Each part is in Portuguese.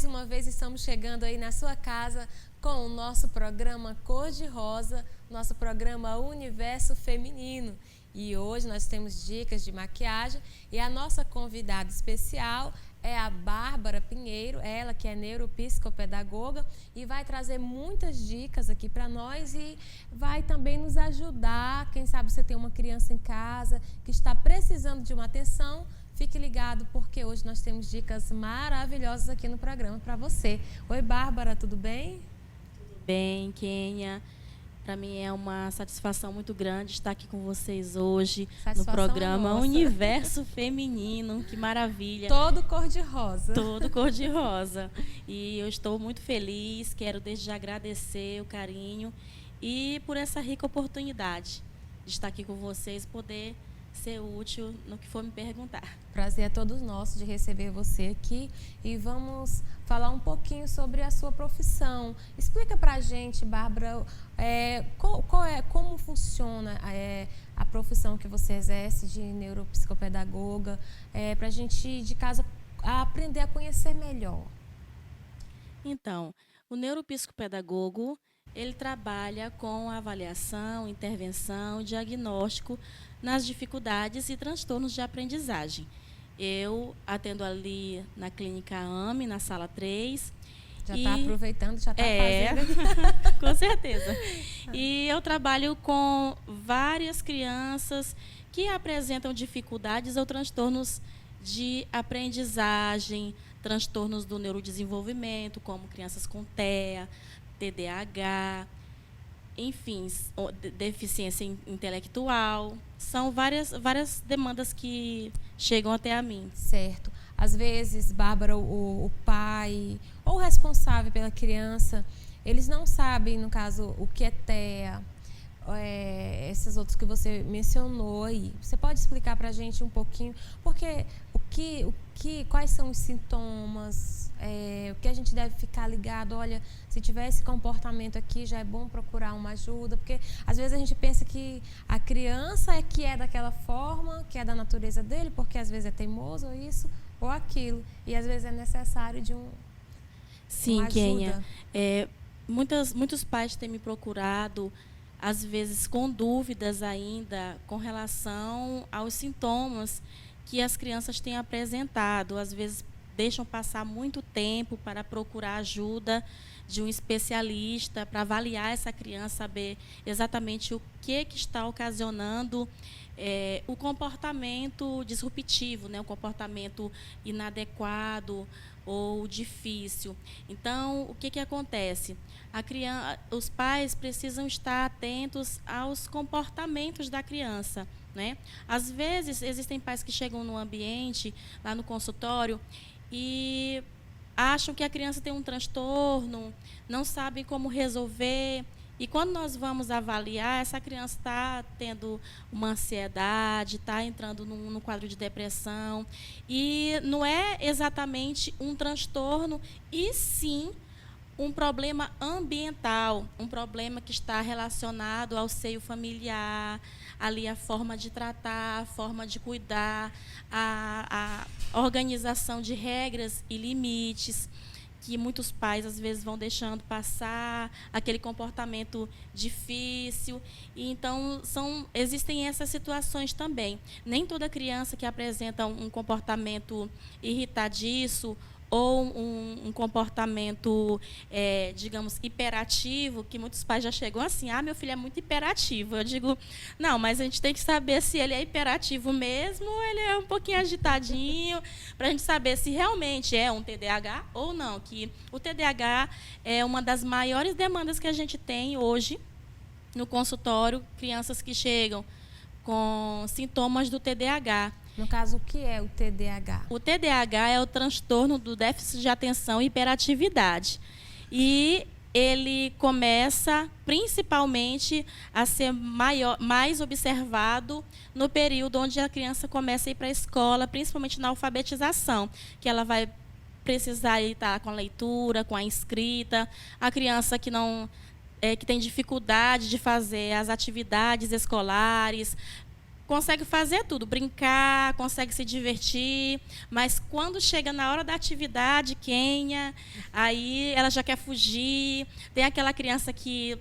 mais uma vez estamos chegando aí na sua casa com o nosso programa Cor de Rosa, nosso programa Universo Feminino. E hoje nós temos dicas de maquiagem e a nossa convidada especial é a Bárbara Pinheiro, ela que é neuropsicopedagoga e vai trazer muitas dicas aqui para nós e vai também nos ajudar. Quem sabe você tem uma criança em casa que está precisando de uma atenção, fique ligado porque hoje nós temos dicas maravilhosas aqui no programa para você. Oi, Bárbara, tudo bem? Tudo bem, Kênia. Para mim é uma satisfação muito grande estar aqui com vocês hoje no programa Universo Feminino. Que maravilha. Todo cor-de-rosa. Todo cor-de-rosa. E eu estou muito feliz, quero desde já agradecer o carinho e por essa rica oportunidade de estar aqui com vocês, poder ser útil no que for me perguntar. Prazer é todo nosso de receber você aqui e vamos falar um pouquinho sobre a sua profissão. Explica pra gente, Bárbara, como funciona a profissão que você exerce de neuropsicopedagoga, pra gente de casa aprender a conhecer melhor. Então, o neuropsicopedagogo, ele trabalha com avaliação, intervenção, diagnóstico nas dificuldades e transtornos de aprendizagem. Eu atendo ali na clínica AME, na sala 3. Já está aproveitando, já está fazendo. Com certeza. E eu trabalho com várias crianças que apresentam dificuldades ou transtornos de aprendizagem, transtornos do neurodesenvolvimento, como crianças com TEA, TDAH, enfim, deficiência intelectual. São várias demandas que chegam até a mim. Certo. Às vezes, Bárbara, o pai ou o responsável pela criança, eles não sabem, no caso, o que é TEA, esses outros que você mencionou aí. Você pode explicar para a gente um pouquinho, porque quais são os sintomas, o que a gente deve ficar ligado? Olha, se tiver esse comportamento aqui, já é bom procurar uma ajuda, porque às vezes a gente pensa que a criança que é daquela forma, que é da natureza dele, porque às vezes é teimoso ou isso ou aquilo, e às vezes é necessário de uma ajuda. Kênia, muitos pais têm me procurado, às vezes com dúvidas ainda com relação aos sintomas que as crianças têm apresentado. Às vezes deixam passar muito tempo para procurar ajuda de um especialista para avaliar essa criança, saber exatamente o que está ocasionando o comportamento disruptivo, né? O comportamento inadequado ou difícil. Então, o que acontece? Os pais precisam estar atentos aos comportamentos da criança, né? Às vezes, existem pais que chegam no ambiente, lá no consultório, e acham que a criança tem um transtorno, não sabem como resolver. E quando nós vamos avaliar, essa criança está tendo uma ansiedade, está entrando num quadro de depressão. E não é exatamente um transtorno, e sim um problema ambiental, um problema que está relacionado ao seio familiar, ali a forma de tratar, a forma de cuidar, a organização de regras e limites, que muitos pais, às vezes, vão deixando passar, aquele comportamento difícil. E, então, existem essas situações também. Nem toda criança que apresenta um comportamento irritadiço ou um comportamento, digamos, hiperativo, que muitos pais já chegam assim, meu filho é muito hiperativo. Eu digo, não, mas a gente tem que saber se ele é hiperativo mesmo, ou ele é um pouquinho agitadinho, para a gente saber se realmente é um TDAH ou não. Que o TDAH é uma das maiores demandas que a gente tem hoje no consultório, crianças que chegam com sintomas do TDAH. No caso, o que é o TDAH? O TDAH é o transtorno do déficit de atenção e hiperatividade. E ele começa, principalmente, a ser mais observado no período onde a criança começa a ir para a escola, principalmente na alfabetização, que ela vai precisar estar com a leitura, com a escrita. A criança que tem dificuldade de fazer as atividades escolares, consegue fazer tudo, brincar, consegue se divertir, mas quando chega na hora da atividade, Kênia, aí ela já quer fugir. Tem aquela criança que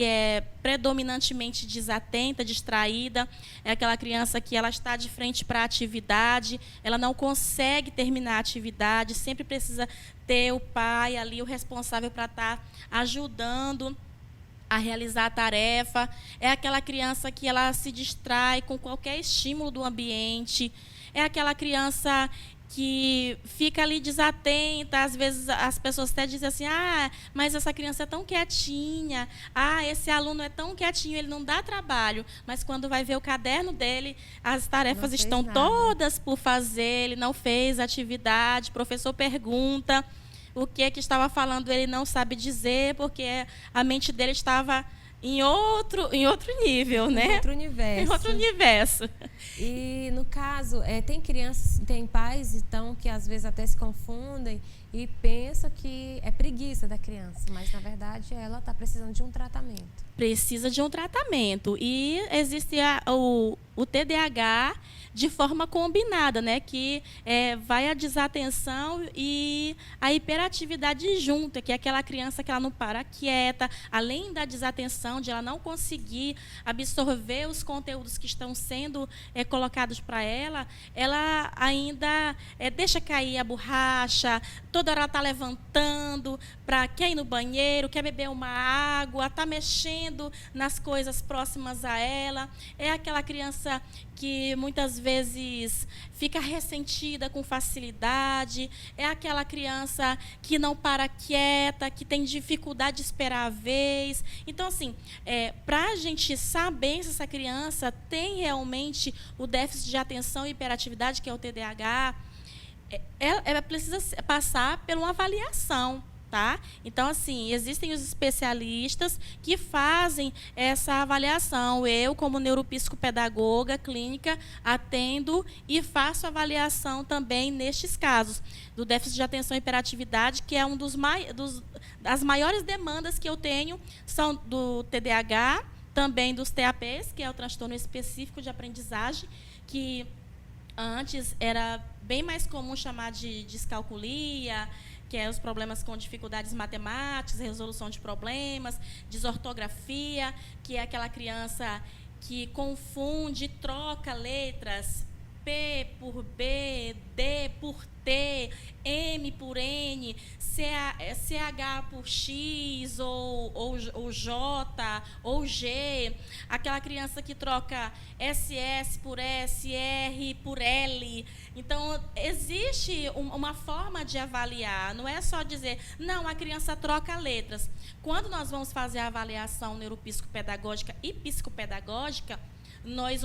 é predominantemente desatenta, distraída, é aquela criança que ela está de frente para a atividade, ela não consegue terminar a atividade, sempre precisa ter o pai ali, o responsável para estar ajudando a realizar a tarefa. É aquela criança que ela se distrai com qualquer estímulo do ambiente. É aquela criança que fica ali desatenta. Às vezes as pessoas até dizem assim: ah, mas essa criança é tão quietinha, ah, esse aluno é tão quietinho, ele não dá trabalho. Mas quando vai ver o caderno dele, as tarefas estão todas por fazer, ele não fez a atividade, o professor pergunta o que estava falando, ele não sabe dizer, porque a mente dele estava em outro nível, né? Em outro universo. Em outro universo. E, no caso, tem crianças, tem pais, então, que às vezes até se confundem e pensam que é preguiça da criança, mas, na verdade, ela está precisando de um tratamento. Precisa de um tratamento. E existe o TDAH de forma combinada, né? Que vai a desatenção e a hiperatividade junta, que é aquela criança que ela não para quieta, além da desatenção, de ela não conseguir absorver os conteúdos que estão sendo colocados para ela ainda deixa cair a borracha, toda hora ela está levantando, quer ir no banheiro, quer beber uma água, está mexendo nas coisas próximas a ela. É aquela criança que muitas vezes fica ressentida com facilidade, é aquela criança que não para quieta, que tem dificuldade de esperar a vez. Então, assim, para a gente saber se essa criança tem realmente o déficit de atenção e hiperatividade, que é o TDAH, ela precisa passar por uma avaliação. Tá? Então, assim, existem os especialistas que fazem essa avaliação. Eu, como neuropsicopedagoga clínica, atendo e faço avaliação também nestes casos do déficit de atenção e hiperatividade, que é das maiores demandas que eu tenho, são do TDAH, também dos TAPs, que é o transtorno específico de aprendizagem, que antes era bem mais comum chamar de descalculia, que é os problemas com dificuldades matemáticas, resolução de problemas, desortografia, que é aquela criança que confunde, troca letras, P por B, D por T, M por N, CH por X, ou J, ou G, aquela criança que troca SS por S, R por L. Então, existe uma forma de avaliar, não é só dizer, não, a criança troca letras. Quando nós vamos fazer a avaliação neuropsicopedagógica e psicopedagógica, nós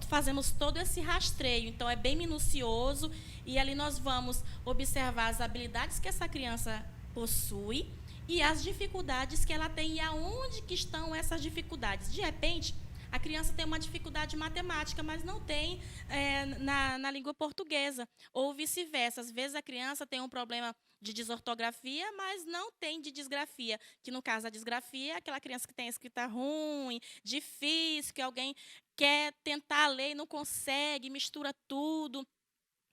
fazemos todo esse rastreio, então é bem minucioso, e ali nós vamos observar as habilidades que essa criança possui e as dificuldades que ela tem e aonde que estão essas dificuldades. De repente, a criança tem uma dificuldade matemática, mas não tem na língua portuguesa, ou vice-versa. Às vezes a criança tem um problema de desortografia, mas não tem de disgrafia, que no caso a disgrafia é aquela criança que tem a escrita ruim, difícil, que alguém quer tentar ler e não consegue, mistura tudo.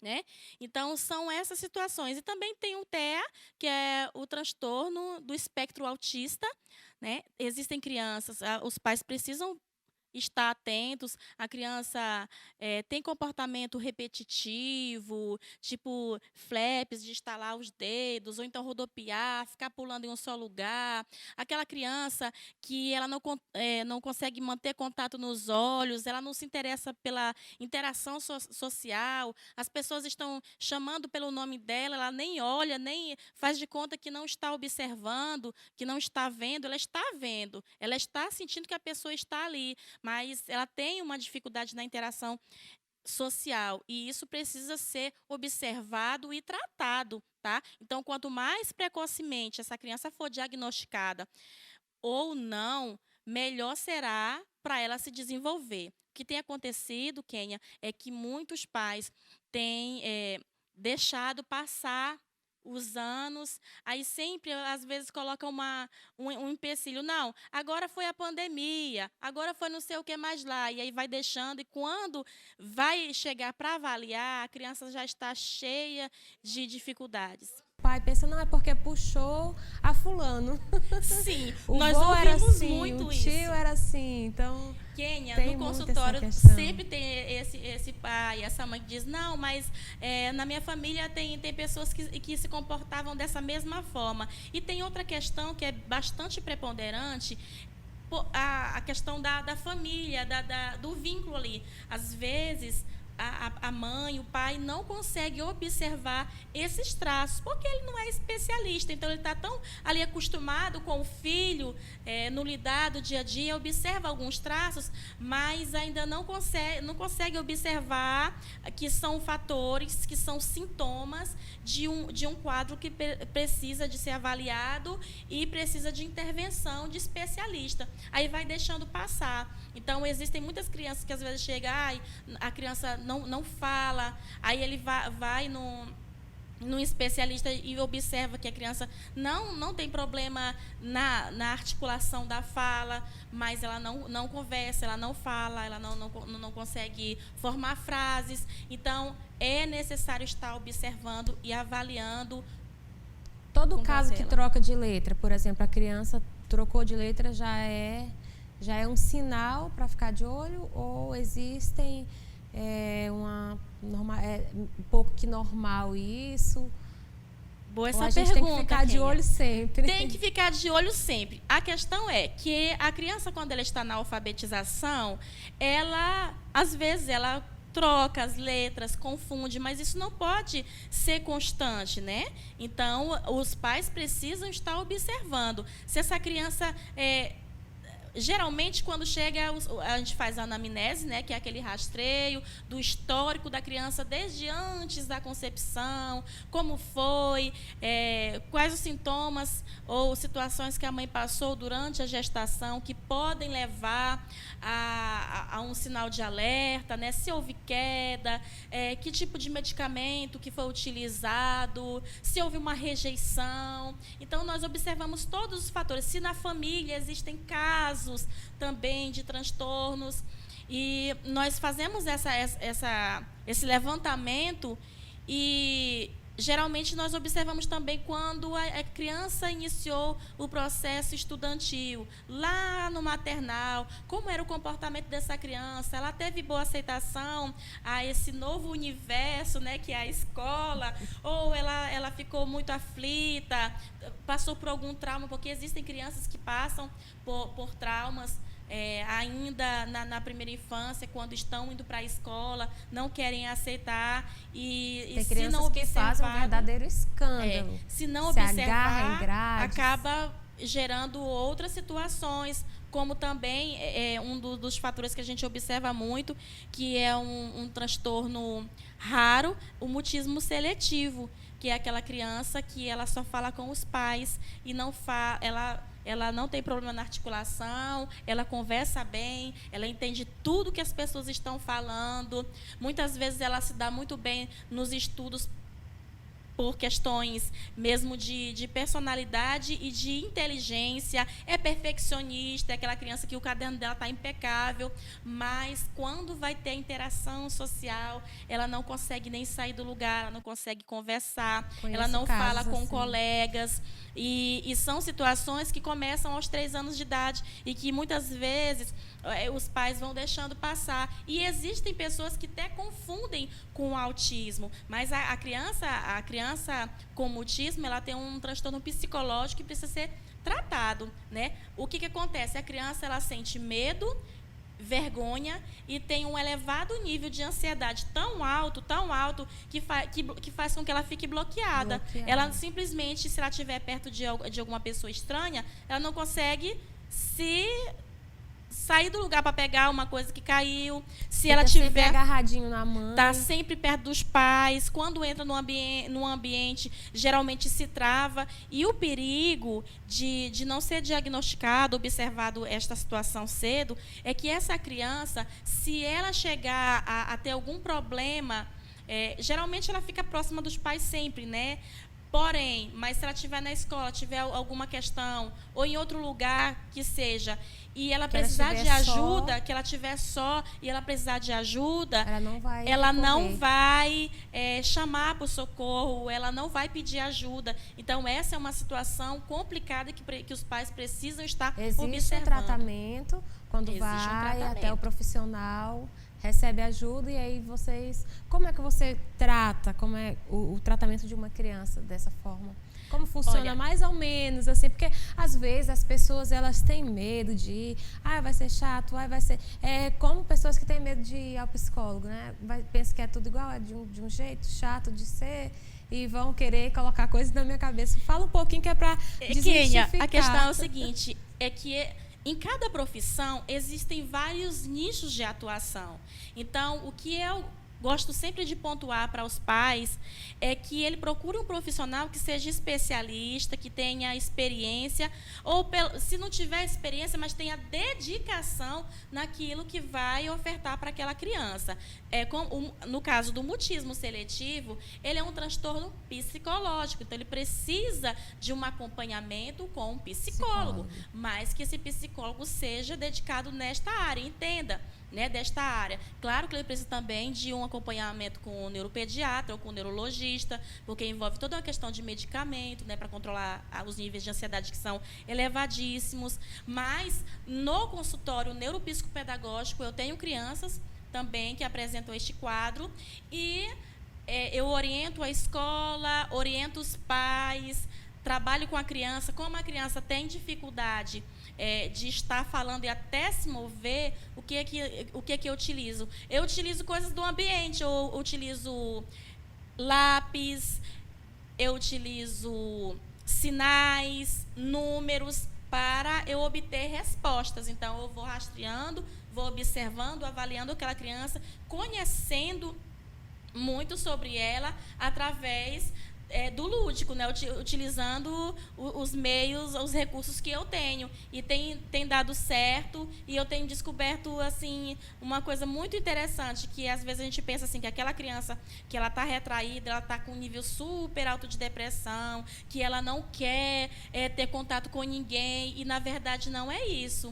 Né? Então, são essas situações. E também tem o TEA, que é o transtorno do espectro autista. Né? Existem crianças, os pais precisam estar atentos. A criança tem comportamento repetitivo, tipo flaps, de estalar os dedos, ou então rodopiar, ficar pulando em um só lugar. Aquela criança que ela não consegue manter contato nos olhos, ela não se interessa pela interação social, as pessoas estão chamando pelo nome dela, ela nem olha, nem faz de conta que não está observando, que não está vendo, ela está sentindo que a pessoa está ali, mas ela tem uma dificuldade na interação social, e isso precisa ser observado e tratado, tá? Então, quanto mais precocemente essa criança for diagnosticada ou não, melhor será para ela se desenvolver. O que tem acontecido, Kênia, é que muitos pais têm deixado passar os anos, aí sempre, às vezes, coloca um empecilho. Não, agora foi a pandemia, agora foi não sei o que mais lá, e aí vai deixando, e quando vai chegar para avaliar, a criança já está cheia de dificuldades. O pai pensa, não, é porque puxou a fulano. Sim, O nós vô era ouvimos assim, muito o tio isso. era assim, então Kênia, tem no muito essa consultório questão. sempre tem esse pai, essa mãe que diz, não, mas na minha família tem pessoas que se comportavam dessa mesma forma. E tem outra questão que é bastante preponderante, a questão da família, do vínculo ali. Às vezes, a mãe, o pai não consegue observar esses traços, porque ele não é especialista. Então, ele está tão ali acostumado com o filho, no lidar do dia a dia, observa alguns traços, mas ainda não consegue observar que são fatores, que são sintomas de um quadro que precisa de ser avaliado e precisa de intervenção de especialista. Aí vai deixando passar. Então, existem muitas crianças que às vezes chegam, a criança não fala, aí ele vai num especialista e observa que a criança não tem problema na articulação da fala, mas ela não conversa, ela não fala, ela não consegue formar frases. Então, é necessário estar observando e avaliando. Todo caso que troca de letra, por exemplo, a criança trocou de letra, já é um sinal para ficar de olho, ou existem um pouco que normal isso? Boa essa ou a gente pergunta, tem que ficar de olho sempre? Tem que ficar de olho sempre. A questão é que a criança, quando ela está na alfabetização, às vezes, ela troca as letras, confunde, mas isso não pode ser constante, né? Então, os pais precisam estar observando. Se essa criança geralmente, quando chega, a gente faz a anamnese, né, que é aquele rastreio do histórico da criança desde antes da concepção, como foi, quais os sintomas ou situações que a mãe passou durante a gestação que podem levar a um sinal de alerta, né, se houve queda, que tipo de medicamento que foi utilizado, se houve uma rejeição. Então, nós observamos todos os fatores. Se na família existem casos também de transtornos, e nós fazemos esse levantamento, e geralmente nós observamos também quando a criança iniciou o processo estudantil, lá no maternal, como era o comportamento dessa criança, ela teve boa aceitação a esse novo universo, né, que é a escola, ou ela ficou muito aflita, passou por algum trauma, porque existem crianças que passam por traumas, ainda na primeira infância, quando estão indo para a escola, não querem aceitar, e se não observar, que fazem um verdadeiro escândalo. Se não observar, acaba gerando outras situações, como também um dos fatores que a gente observa muito, que é um transtorno raro, o mutismo seletivo, que é aquela criança que ela só fala com os pais e não ela não tem problema na articulação, ela conversa bem, ela entende tudo que as pessoas estão falando. Muitas vezes ela se dá muito bem nos estudos por questões mesmo de personalidade e de inteligência, é perfeccionista, é aquela criança que o caderno dela está impecável, mas quando vai ter interação social, ela não consegue nem sair do lugar, ela não consegue conversar, ela não fala com colegas, e são situações que começam aos 3 anos de idade e que muitas vezes os pais vão deixando passar. E existem pessoas que até confundem com o autismo, mas a criança com mutismo, ela tem um transtorno psicológico que precisa ser tratado, né? O que acontece? A criança, ela sente medo, vergonha e tem um elevado nível de ansiedade tão alto, que faz com que ela fique bloqueada. Ela simplesmente, se ela estiver perto de alguma pessoa estranha, ela não consegue sair do lugar para pegar uma coisa que caiu. Se ela tiver agarradinho na mão, está sempre perto dos pais. Quando entra no ambiente, geralmente se trava. E o perigo de não ser diagnosticado, observado esta situação cedo, é que essa criança, se ela chegar a ter algum problema, geralmente ela fica próxima dos pais sempre, né? Porém, mas se ela estiver na escola, tiver alguma questão, ou em outro lugar que seja, e ela precisar de ajuda, que ela estiver só e ela precisar de ajuda, ela não vai chamar para o socorro, ela não vai pedir ajuda. Então, essa é uma situação complicada que os pais precisam estar observando. Existe um tratamento, quando vai até o profissional, recebe ajuda, e aí vocês... Como é que você trata, como é o tratamento de uma criança dessa forma? Como funciona? Olha, mais ou menos, assim, porque às vezes as pessoas, elas têm medo de ir, vai ser chato, vai ser... como pessoas que têm medo de ir ao psicólogo, né? Pensa que é tudo igual, de um jeito chato de ser, e vão querer colocar coisas na minha cabeça. Fala um pouquinho que é para desmistificar. Kênia, a questão é o seguinte, é que em cada profissão existem vários nichos de atuação. Então, o que eu gosto sempre de pontuar para os pais é que ele procure um profissional que seja especialista, que tenha experiência, ou se não tiver experiência, mas tenha dedicação naquilo que vai ofertar para aquela criança. No caso do mutismo seletivo, ele é um transtorno psicológico, então ele precisa de um acompanhamento com um psicólogo, mas que esse psicólogo seja dedicado nesta área, entenda, né, desta área. Claro que ele precisa também de um acompanhamento com o neuropediatra ou com o neurologista, porque envolve toda uma questão de medicamento, né, para controlar os níveis de ansiedade que são elevadíssimos. Mas, no consultório neuropsicopedagógico, eu tenho crianças também que apresentam este quadro e eu oriento a escola, oriento os pais, trabalho com a criança. Como a criança tem dificuldade de estar falando e até se mover, o que é que eu utilizo? Eu utilizo coisas do ambiente, eu utilizo lápis, eu utilizo sinais, números, para eu obter respostas. Então, eu vou rastreando, vou observando, avaliando aquela criança, conhecendo muito sobre ela através do lúdico, né? Utilizando os meios, os recursos que eu tenho. E tem dado certo, e eu tenho descoberto assim, uma coisa muito interessante, que às vezes a gente pensa assim, que aquela criança que ela está retraída, ela está com um nível super alto de depressão, que ela não quer ter contato com ninguém, e na verdade não é isso.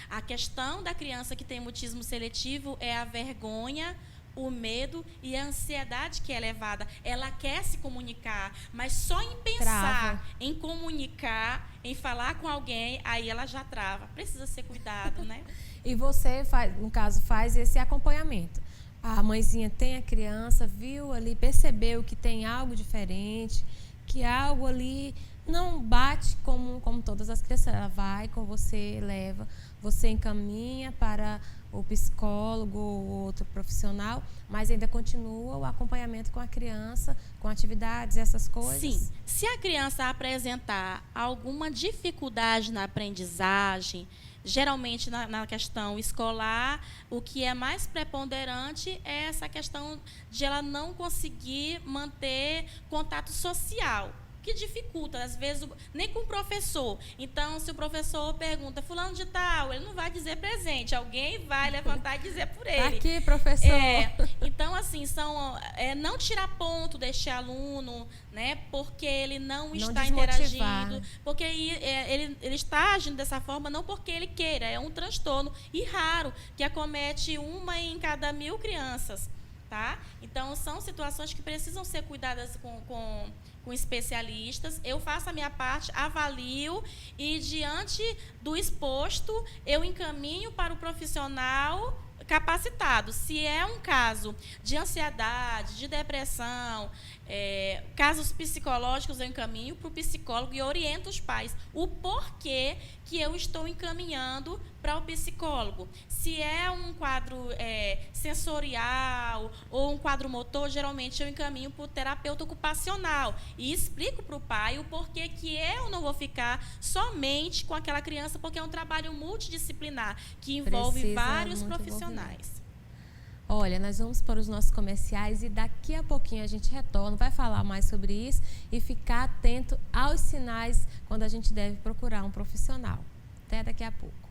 A questão da criança que tem mutismo seletivo é a vergonha, o medo e a ansiedade que é levada. Ela quer se comunicar, mas só em pensar em comunicar, em falar com alguém, aí ela já trava. Precisa ser cuidado, né? E você, no caso, faz esse acompanhamento. A mãezinha tem a criança, viu ali, percebeu que tem algo diferente, que algo ali não bate como todas as crianças. Ela vai com você, leva, você encaminha para o psicólogo ou outro profissional, mas ainda continua o acompanhamento com a criança, com atividades, essas coisas? Sim. Se a criança apresentar alguma dificuldade na aprendizagem, geralmente na questão escolar, o que é mais preponderante é essa questão de ela não conseguir manter contato social, que dificulta, às vezes, nem com o professor. Então, se o professor pergunta, fulano de tal, ele não vai dizer presente, alguém vai levantar e dizer por ele. Tá aqui, professor. Então, assim, não tirar ponto deste aluno, né, porque ele não está interagindo, porque ele está agindo dessa forma não porque ele queira, é um transtorno e raro, que acomete 1 em cada 1000 crianças. Tá? Então, são situações que precisam ser cuidadas com especialistas. Eu faço a minha parte, avalio e, diante do exposto, eu encaminho para o profissional capacitado. Se é um caso de ansiedade, de depressão, casos psicológicos, eu encaminho para o psicólogo e oriento os pais o porquê que eu estou encaminhando para o psicólogo. Se é um quadro sensorial ou um quadro motor, geralmente eu encaminho para o terapeuta ocupacional e explico para o pai o porquê que eu não vou ficar somente com aquela criança, porque é um trabalho multidisciplinar que envolve vários profissionais. Olha, nós vamos para os nossos comerciais e daqui a pouquinho a gente retorna, vai falar mais sobre isso e ficar atento aos sinais quando a gente deve procurar um profissional. Até daqui a pouco.